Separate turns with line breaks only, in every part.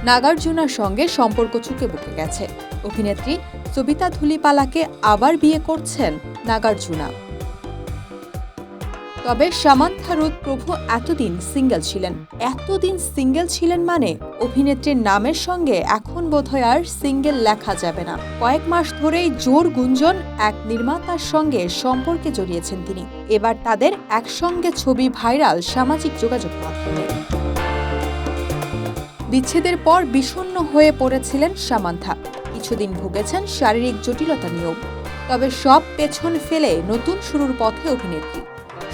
নাগার্জুনার সঙ্গে সম্পর্ক চুকে বুকে গেছে। অভিনেত্রী সবিতা ধুলিপালাকে আবার বিয়ে করছেন নাগার্জুনা। তবে সামান্থা রুথ প্রভু এতদিন সিঙ্গেল ছিলেন মানে অভিনেত্রীর নামের সঙ্গে এখন বোধহয় আর সিঙ্গেল লেখা যাবে না। কয়েক মাস ধরেই জোর গুঞ্জন এক নির্মাতার সঙ্গে সম্পর্কে জড়িয়েছেন তিনি। এবার তাদের একসঙ্গে ছবি ভাইরাল সামাজিক যোগাযোগ মাধ্যমে। বিচ্ছেদের পর বিষণ্ণ হয়ে পড়েছিলেন সামান্থা। কিছুদিন ভুগেছেন শারীরিক জটিলতা নিয়েও। তবে সব পেছন ফেলে নতুন শুরুর পথে অভিনেত্রী।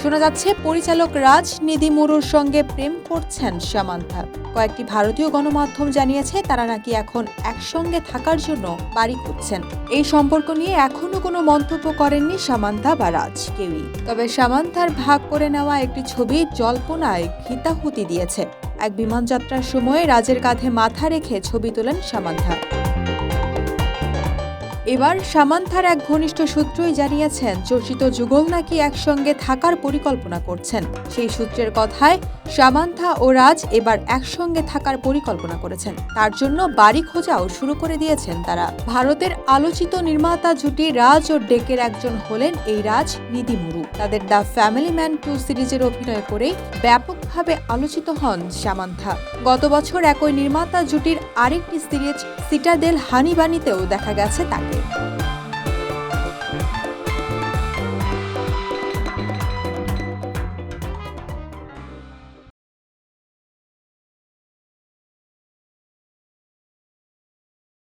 শোনা যাচ্ছে পরিচালক রাজ নিধিমুরুর সঙ্গে প্রেম করছেন সামান্থা। কয়েকটি ভারতীয় গণমাধ্যম জানিয়েছে তারা নাকি এখন একসঙ্গে থাকার জন্য বাড়ি খুঁজছেন। এই সম্পর্ক নিয়ে এখনো কোনো মন্তব্য করেননি সামান্থা বা রাজ কেউই। তবে সামান্থার ভাগ করে নেওয়া একটি ছবি জল্পনায় ঘৃতাহুতি দিয়েছে। এক বিমানযাত্রার সময় রাজের কাঁধে মাথা রেখে ছবি তোলেন সামান্থা। এবার সামান্থার এক ঘনিষ্ঠ সূত্রই জানিয়েছেন চর্চিত যুগল নাকি একসঙ্গে থাকার পরিকল্পনা করছেন। সেই সূত্রের কথায় সামান্থা ও রাজ এবার একসঙ্গে থাকার পরিকল্পনা করেছেন। তার জন্য বাড়ি খোঁজাও শুরু করে দিয়েছেন তারা। ভারতের আলোচিত নির্মাতা জুটি রাজ ও ডেকের একজন হলেন এই রাজ নিধিমুরু। তাদের দ্য ফ্যামিলি ম্যান 2 সিরিজের অভিনয় করে ব্যাপকভাবে আলোচিত হন সামান্থা। গত বছর একই নির্মাতা জুটির আরেকটি সিরিজ সিটাডেল হানিবানিতেও দেখা গেছে তাকে।